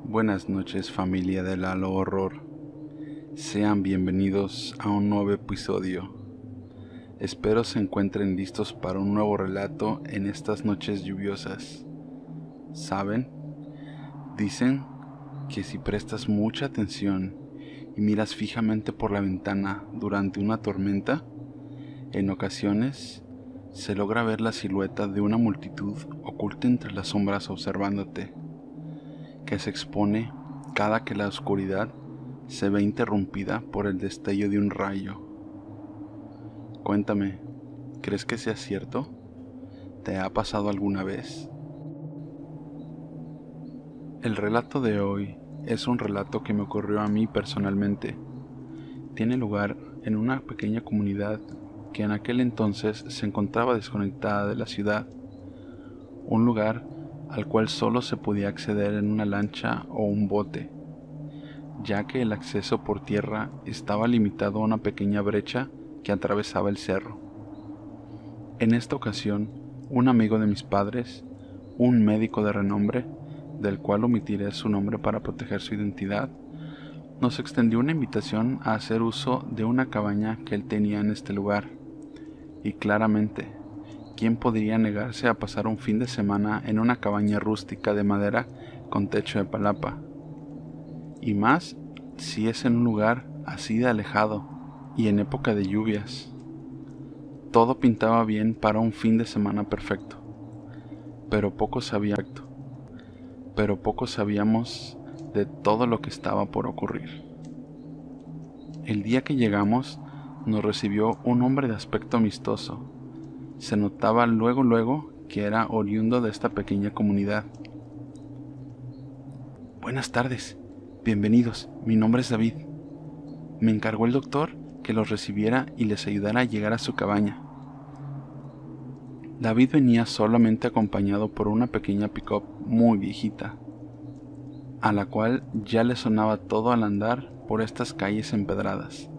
Buenas noches, familia del Halo Horror. Sean bienvenidos a un nuevo episodio. Espero se encuentren listos para un nuevo relato en estas noches lluviosas. ¿Saben? Dicen que si prestas mucha atención y miras fijamente por la ventana durante una tormenta, en ocasiones se logra ver la silueta de una multitud oculta entre las sombras observándote, que se expone cada que la oscuridad se ve interrumpida por el destello de un rayo. Cuéntame, ¿crees que sea cierto? ¿Te ha pasado alguna vez? El relato de hoy es un relato que me ocurrió a mí personalmente. Tiene lugar en una pequeña comunidad que en aquel entonces se encontraba desconectada de la ciudad, un lugar al cual solo se podía acceder en una lancha o un bote, ya que el acceso por tierra estaba limitado a una pequeña brecha que atravesaba el cerro. En esta ocasión, un amigo de mis padres, un médico de renombre, del cual omitiré su nombre para proteger su identidad, nos extendió una invitación a hacer uso de una cabaña que él tenía en este lugar. Y claramente, ¿quién podría negarse a pasar un fin de semana en una cabaña rústica de madera con techo de palapa? Y más si es en un lugar así de alejado y en época de lluvias. Todo pintaba bien para un fin de semana perfecto, pero poco sabíamos de todo lo que estaba por ocurrir. El día que llegamos, nos recibió un hombre de aspecto amistoso. Se notaba luego que era oriundo de esta pequeña comunidad. Buenas tardes, bienvenidos, mi nombre es David. Me encargó el doctor que los recibiera y les ayudara a llegar a su cabaña. David venía solamente acompañado por una pequeña pick-up muy viejita, a la cual ya le sonaba todo al andar por estas calles empedradas,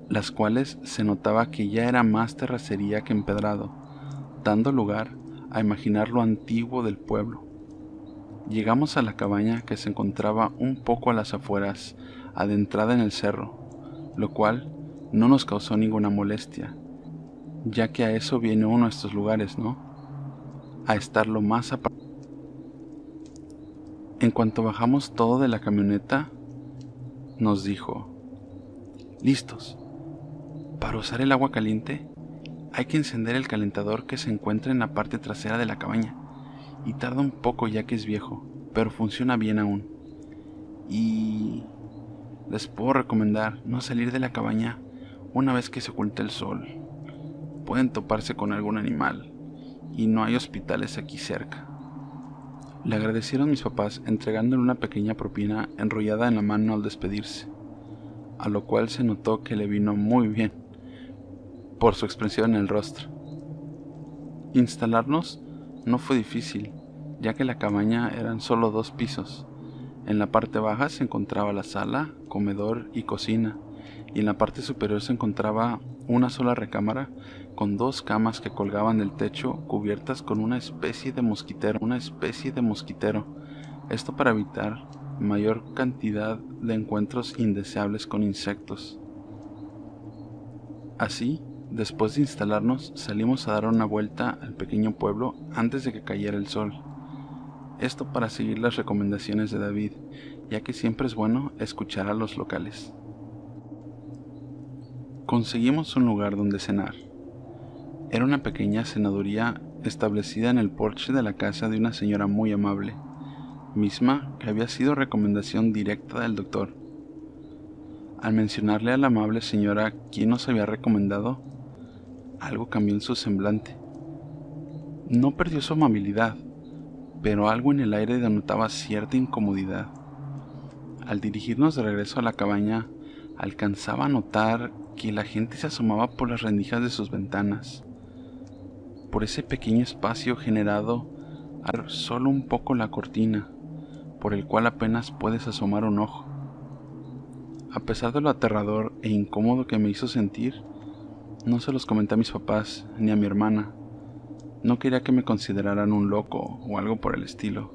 las cuales se notaba que ya era más terracería que empedrado, dando lugar a imaginar lo antiguo del pueblo. Llegamos a la cabaña, que se encontraba un poco a las afueras, adentrada en el cerro, lo cual no nos causó ninguna molestia, ya que a eso viene uno de estos lugares, ¿no? A estar lo más apartado. En cuanto bajamos todo de la camioneta, nos dijo: ¿listos? Para usar el agua caliente, hay que encender el calentador que se encuentra en la parte trasera de la cabaña, y tarda un poco ya que es viejo, pero funciona bien aún. Y les puedo recomendar no salir de la cabaña una vez que se oculta el sol. Pueden toparse con algún animal, y no hay hospitales aquí cerca. Le agradecieron mis papás entregándole una pequeña propina enrollada en la mano al despedirse, a lo cual se notó que le vino muy bien por su expresión en el rostro. Instalarnos no fue difícil, ya que la cabaña eran solo 2 pisos. En la parte baja se encontraba la sala, comedor y cocina, y en la parte superior se encontraba una sola recámara con 2 camas que colgaban del techo cubiertas con una especie de mosquitero, esto para evitar mayor cantidad de encuentros indeseables con insectos. Así, después de instalarnos, salimos a dar una vuelta al pequeño pueblo antes de que cayera el sol. Esto para seguir las recomendaciones de David, ya que siempre es bueno escuchar a los locales. Conseguimos un lugar donde cenar. Era una pequeña cenaduría establecida en el porche de la casa de una señora muy amable, misma que había sido recomendación directa del doctor. Al mencionarle a la amable señora quién nos había recomendado, algo cambió en su semblante. No perdió su amabilidad, pero algo en el aire denotaba cierta incomodidad. Al dirigirnos de regreso a la cabaña, alcanzaba a notar que la gente se asomaba por las rendijas de sus ventanas. Por ese pequeño espacio generado al solo un poco la cortina, por el cual apenas puedes asomar un ojo. A pesar de lo aterrador e incómodo que me hizo sentir, no se los comenté a mis papás ni a mi hermana. No quería que me consideraran un loco o algo por el estilo.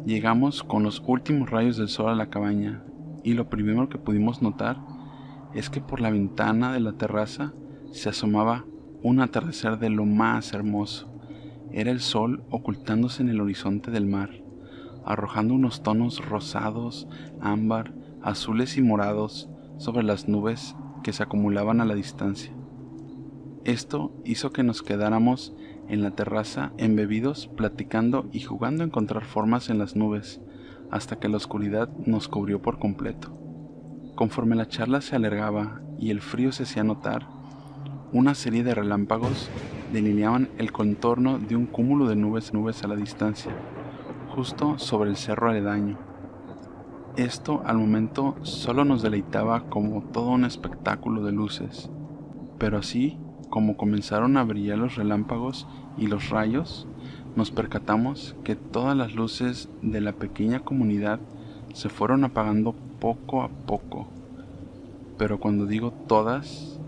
Llegamos con los últimos rayos del sol a la cabaña y lo primero que pudimos notar es que por la ventana de la terraza se asomaba un atardecer de lo más hermoso. Era el sol ocultándose en el horizonte del mar, arrojando unos tonos rosados, ámbar, azules y morados sobre las nubes que se acumulaban a la distancia. Esto hizo que nos quedáramos en la terraza embebidos, platicando y jugando a encontrar formas en las nubes, hasta que la oscuridad nos cubrió por completo. Conforme la charla se alargaba y el frío se hacía notar, una serie de relámpagos delineaban el contorno de un cúmulo de nubes a la distancia, justo sobre el cerro aledaño. Esto al momento solo nos deleitaba como todo un espectáculo de luces, pero así como comenzaron a brillar los relámpagos y los rayos, nos percatamos que todas las luces de la pequeña comunidad se fueron apagando poco a poco. Pero cuando digo todas,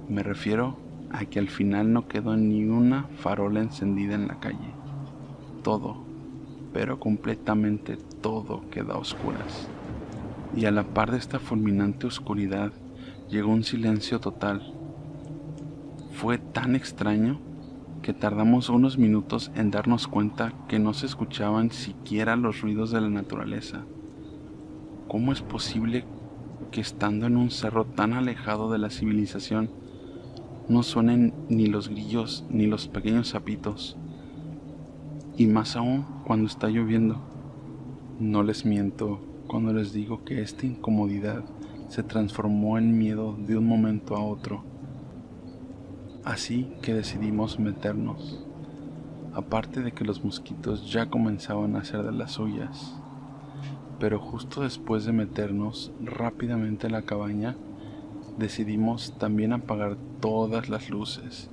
me refiero a que al final no quedó ni una farola encendida en la calle. Todo, pero completamente todo quedó a oscuras. Y a la par de esta fulminante oscuridad llegó un silencio total. Fue tan extraño que tardamos unos minutos en darnos cuenta que no se escuchaban siquiera los ruidos de la naturaleza. ¿Cómo es posible que estando en un cerro tan alejado de la civilización no suenen ni los grillos ni los pequeños sapitos? Y más aún cuando está lloviendo. No les miento cuando les digo que esta incomodidad se transformó en miedo de un momento a otro. Así que decidimos meternos, aparte de que los mosquitos ya comenzaban a hacer de las suyas. Pero justo después de meternos rápidamente a la cabaña, decidimos también apagar todas las luces,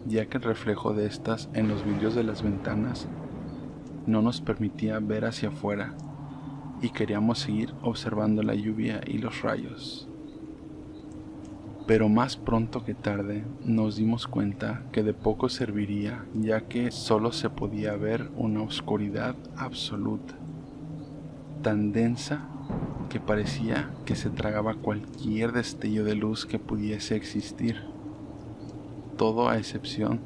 ya que el reflejo de estas en los vidrios de las ventanas no nos permitía ver hacia afuera y queríamos seguir observando la lluvia y los rayos. Pero más pronto que tarde nos dimos cuenta que de poco serviría, ya que solo se podía ver una oscuridad absoluta, tan densa que parecía que se tragaba cualquier destello de luz que pudiese existir, todo a excepción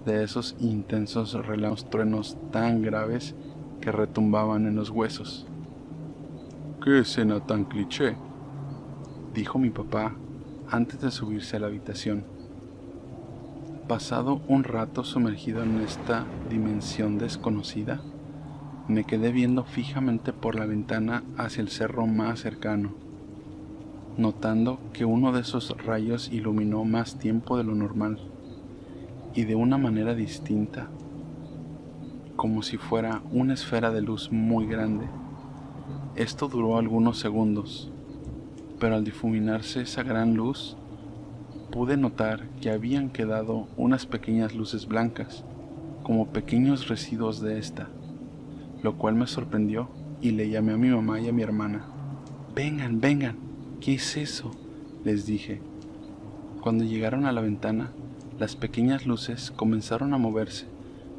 de esos intensos relámpagos, truenos tan graves que retumbaban en los huesos. «¿Qué escena tan cliché?», dijo mi papá antes de subirse a la habitación. Pasado un rato sumergido en esta dimensión desconocida, me quedé viendo fijamente por la ventana hacia el cerro más cercano, notando que uno de esos rayos iluminó más tiempo de lo normal y de una manera distinta, como si fuera una esfera de luz muy grande. Esto duró algunos segundos, pero al difuminarse esa gran luz, pude notar que habían quedado unas pequeñas luces blancas, como pequeños residuos de esta, lo cual me sorprendió y le llamé a mi mamá y a mi hermana. «Vengan, vengan, ¿qué es eso?», les dije. Cuando llegaron a la ventana, las pequeñas luces comenzaron a moverse,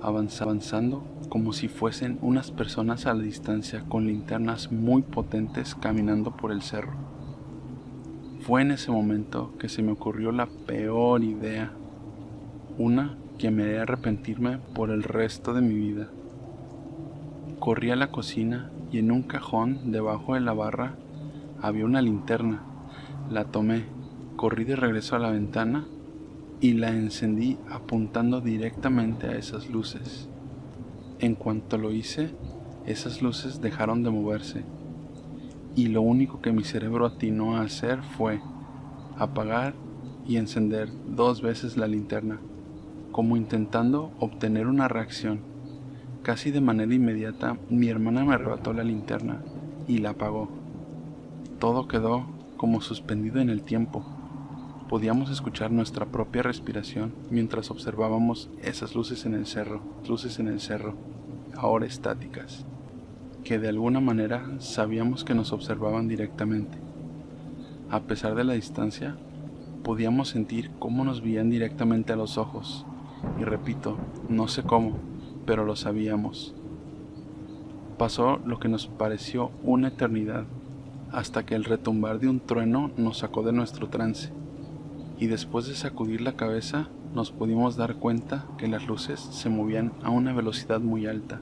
avanzando como si fuesen unas personas a la distancia con linternas muy potentes caminando por el cerro. Fue en ese momento que se me ocurrió la peor idea, una que me haría arrepentirme por el resto de mi vida. Corrí a la cocina y en un cajón debajo de la barra había una linterna. La tomé, corrí de regreso a la ventana y la encendí apuntando directamente a esas luces. En cuanto lo hice, esas luces dejaron de moverse y lo único que mi cerebro atinó a hacer fue apagar y encender 2 veces la linterna, como intentando obtener una reacción. Casi de manera inmediata, mi hermana me arrebató la linterna y la apagó. Todo quedó como suspendido en el tiempo. Podíamos escuchar nuestra propia respiración mientras observábamos esas luces en el cerro, ahora estáticas, que de alguna manera sabíamos que nos observaban directamente. A pesar de la distancia, podíamos sentir cómo nos veían directamente a los ojos, y repito, no sé cómo, pero lo sabíamos. Pasó lo que nos pareció una eternidad, hasta que el retumbar de un trueno nos sacó de nuestro trance, y después de sacudir la cabeza nos pudimos dar cuenta que las luces se movían a una velocidad muy alta,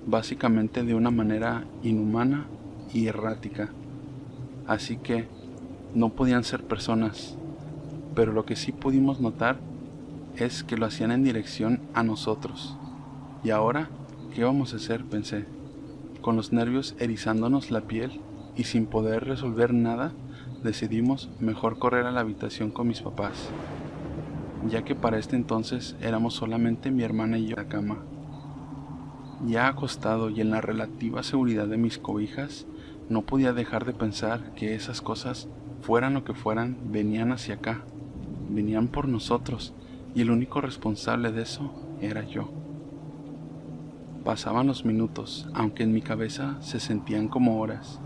básicamente de una manera inhumana y errática, así que no podían ser personas, pero lo que sí pudimos notar es que lo hacían en dirección a nosotros. ¿Y ahora qué vamos a hacer?, pensé, con los nervios erizándonos la piel y sin poder resolver nada. Decidimos mejor correr a la habitación con mis papás, ya que para este entonces éramos solamente mi hermana y yo en la cama. Ya acostado y en la relativa seguridad de mis cobijas, no podía dejar de pensar que esas cosas, fueran lo que fueran, venían hacia acá, venían por nosotros, y el único responsable de eso era yo. Pasaban los minutos, aunque en mi cabeza se sentían como horas,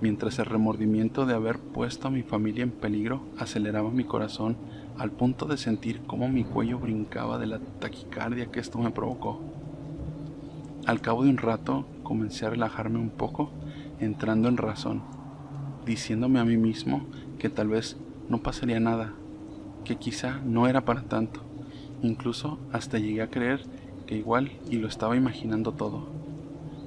mientras el remordimiento de haber puesto a mi familia en peligro aceleraba mi corazón al punto de sentir cómo mi cuello brincaba de la taquicardia que esto me provocó. Al cabo de un rato comencé a relajarme un poco, entrando en razón, diciéndome a mí mismo que tal vez no pasaría nada, que quizá no era para tanto. Incluso hasta llegué a creer que igual y lo estaba imaginando todo,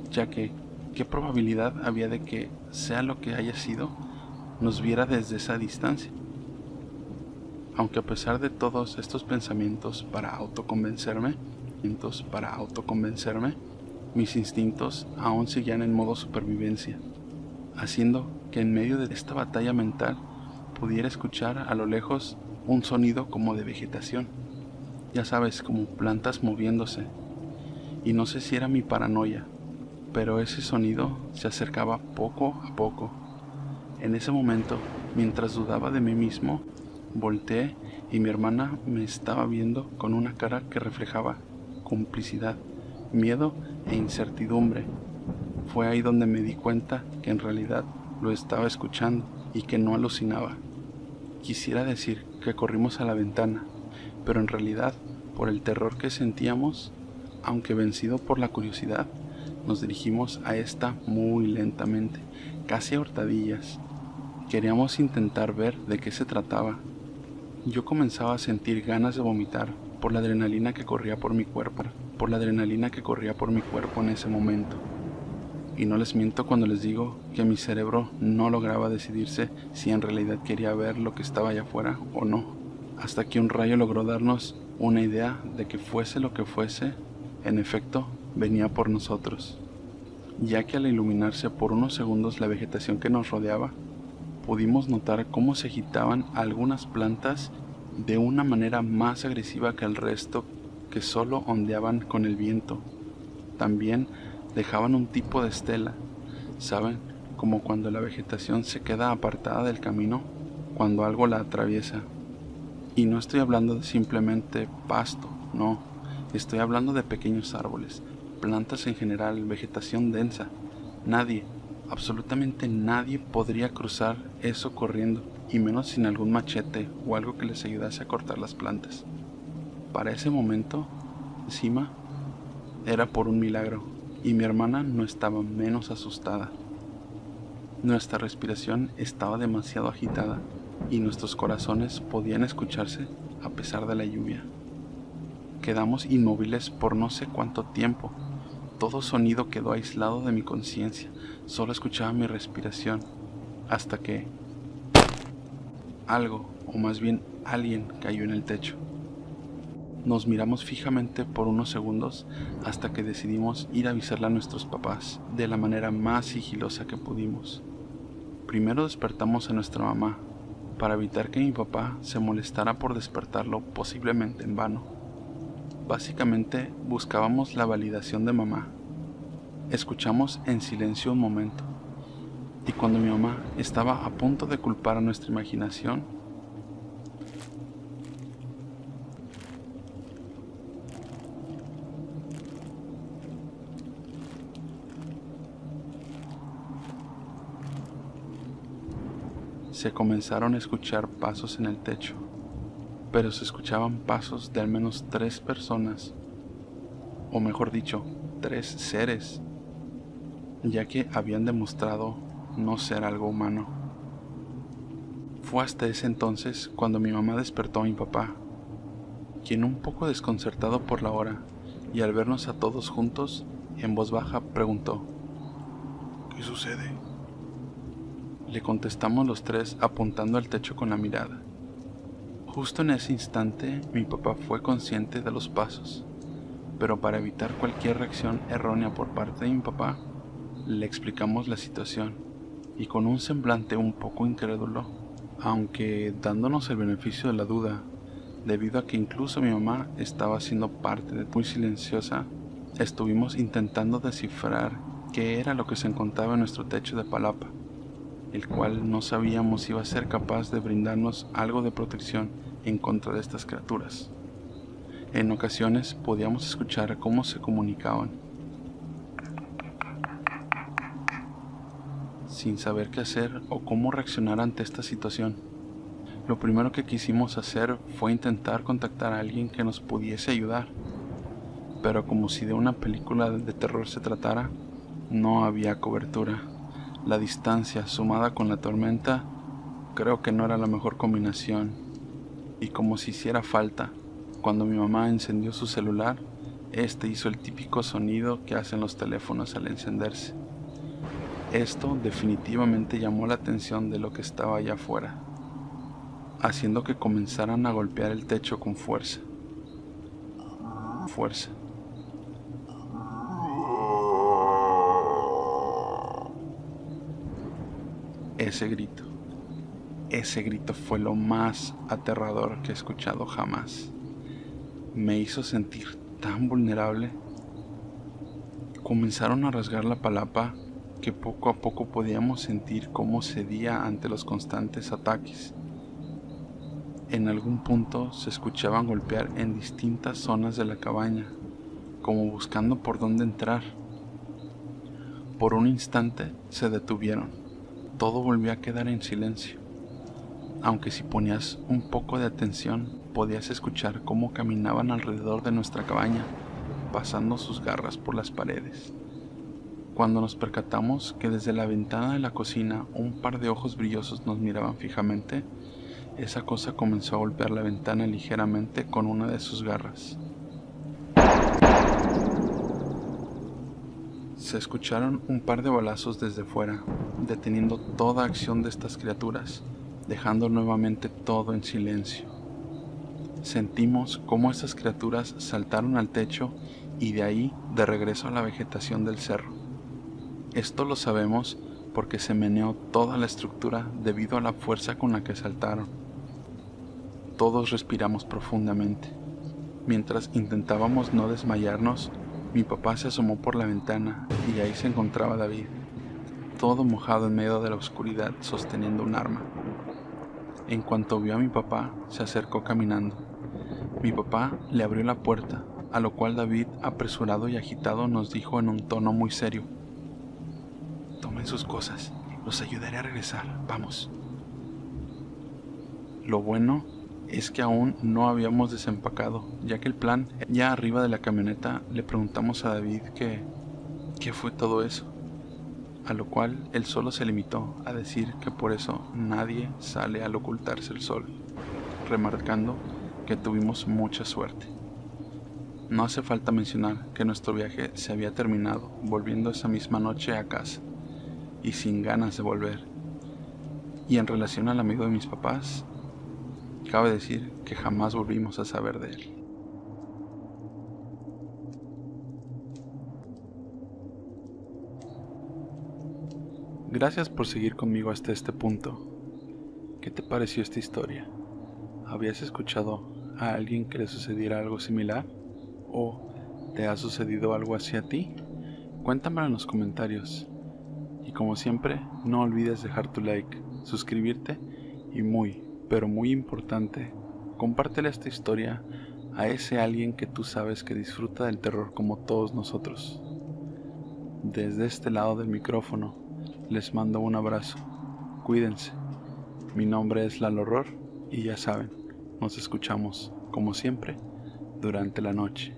ya que ¿qué probabilidad había de que, sea lo que haya sido, nos viera desde esa distancia? Aunque a pesar de todos estos pensamientos para autoconvencerme, mis instintos aún seguían en modo supervivencia, haciendo que en medio de esta batalla mental pudiera escuchar a lo lejos un sonido como de vegetación, ya sabes, como plantas moviéndose, y no sé si era mi paranoia, pero ese sonido se acercaba poco a poco. En ese momento, mientras dudaba de mí mismo, volteé y mi hermana me estaba viendo con una cara que reflejaba complicidad, miedo e incertidumbre. Fue ahí donde me di cuenta que en realidad lo estaba escuchando y que no alucinaba. Quisiera decir que corrimos a la ventana, pero en realidad, por el terror que sentíamos, aunque vencido por la curiosidad, nos dirigimos a esta muy lentamente, casi a hurtadillas. Queríamos intentar ver de qué se trataba. Yo comenzaba a sentir ganas de vomitar por la adrenalina que corría por mi cuerpo en ese momento. Y no les miento cuando les digo que mi cerebro no lograba decidirse si en realidad quería ver lo que estaba allá afuera o no, hasta que un rayo logró darnos una idea de que fuese lo que fuese, en efecto, venía por nosotros, ya que al iluminarse por unos segundos la vegetación que nos rodeaba, pudimos notar cómo se agitaban algunas plantas de una manera más agresiva que el resto, que solo ondeaban con el viento. También dejaban un tipo de estela, ¿saben? Como cuando la vegetación se queda apartada del camino cuando algo la atraviesa. Y no estoy hablando de simplemente pasto, no, estoy hablando de pequeños árboles, plantas en general, vegetación densa. Nadie, absolutamente nadie podría cruzar eso corriendo, y menos sin algún machete o algo que les ayudase a cortar las plantas. Para ese momento, encima, era por un milagro, y mi hermana no estaba menos asustada. Nuestra respiración estaba demasiado agitada, y nuestros corazones podían escucharse a pesar de la lluvia. Quedamos inmóviles por no sé cuánto tiempo. Todo sonido quedó aislado de mi conciencia, solo escuchaba mi respiración, hasta que algo, o más bien alguien, cayó en el techo. Nos miramos fijamente por unos segundos hasta que decidimos ir a avisarle a nuestros papás de la manera más sigilosa que pudimos. Primero despertamos a nuestra mamá, para evitar que mi papá se molestara por despertarlo, posiblemente en vano. Básicamente buscábamos la validación de mamá. Escuchamos en silencio un momento, y cuando mi mamá estaba a punto de culpar a nuestra imaginación, se comenzaron a escuchar pasos en el techo, pero se escuchaban pasos de al menos 3 personas, o mejor dicho, 3 seres. ya que habían demostrado no ser algo humano. Fue hasta ese entonces cuando mi mamá despertó a mi papá, quien, un poco desconcertado por la hora y al vernos a todos juntos, en voz baja preguntó: ¿qué sucede? Le contestamos los tres apuntando al techo con la mirada. Justo en ese instante mi papá fue consciente de los pasos, pero para evitar cualquier reacción errónea por parte de mi papá, le explicamos la situación y con un semblante un poco incrédulo, aunque dándonos el beneficio de la duda, debido a que incluso mi mamá estaba siendo parte de muy silenciosa, estuvimos intentando descifrar qué era lo que se encontraba en nuestro techo de palapa, el cual no sabíamos si iba a ser capaz de brindarnos algo de protección en contra de estas criaturas. En ocasiones podíamos escuchar cómo se comunicaban, sin saber qué hacer o cómo reaccionar ante esta situación. Lo primero que quisimos hacer fue intentar contactar a alguien que nos pudiese ayudar, pero como si de una película de terror se tratara, no había cobertura. La distancia sumada con la tormenta creo que no era la mejor combinación, y como si hiciera falta, cuando mi mamá encendió su celular, este hizo el típico sonido que hacen los teléfonos al encenderse. Esto definitivamente llamó la atención de lo que estaba allá afuera, haciendo que comenzaran a golpear el techo con fuerza. Ese grito fue lo más aterrador que he escuchado jamás. Me hizo sentir tan vulnerable. Comenzaron a rasgar la palapa que poco a poco podíamos sentir cómo cedía ante los constantes ataques. En algún punto se escuchaban golpear en distintas zonas de la cabaña, como buscando por dónde entrar. Por un instante se detuvieron. Todo volvió a quedar en silencio, aunque si ponías un poco de atención podías escuchar cómo caminaban alrededor de nuestra cabaña, pasando sus garras por las paredes. Cuando nos percatamos que desde la ventana de la cocina un par de ojos brillosos nos miraban fijamente, esa cosa comenzó a golpear la ventana ligeramente con una de sus garras. Se escucharon un par de balazos desde fuera, deteniendo toda acción de estas criaturas, dejando nuevamente todo en silencio. Sentimos cómo estas criaturas saltaron al techo y de ahí de regreso a la vegetación del cerro. Esto lo sabemos porque se meneó toda la estructura debido a la fuerza con la que saltaron. Todos respiramos profundamente. Mientras intentábamos no desmayarnos, mi papá se asomó por la ventana y ahí se encontraba David, todo mojado en medio de la oscuridad sosteniendo un arma. En cuanto vio a mi papá, se acercó caminando. Mi papá le abrió la puerta, a lo cual David, apresurado y agitado, nos dijo en un tono muy serio: «Tomen sus cosas, los ayudaré a regresar, vamos». Lo bueno es que aún no habíamos desempacado, ya que el plan, ya arriba de la camioneta, le preguntamos a David ¿qué fue todo eso? A lo cual él solo se limitó a decir que por eso nadie sale al ocultarse el sol, remarcando que tuvimos mucha suerte. No hace falta mencionar que nuestro viaje se había terminado volviendo esa misma noche a casa, y sin ganas de volver. Y en relación al amigo de mis papás, cabe decir que jamás volvimos a saber de él. Gracias por seguir conmigo hasta este punto. ¿Qué te pareció esta historia? ¿Habías escuchado a alguien que le sucediera algo similar? ¿O te ha sucedido algo así a ti? Cuéntamelo en los comentarios. Y como siempre, no olvides dejar tu like, suscribirte y pero muy importante, compártele esta historia a ese alguien que tú sabes que disfruta del terror como todos nosotros. Desde este lado del micrófono, les mando un abrazo. Cuídense. Mi nombre es Lalo Horror y ya saben, nos escuchamos, como siempre, durante la noche.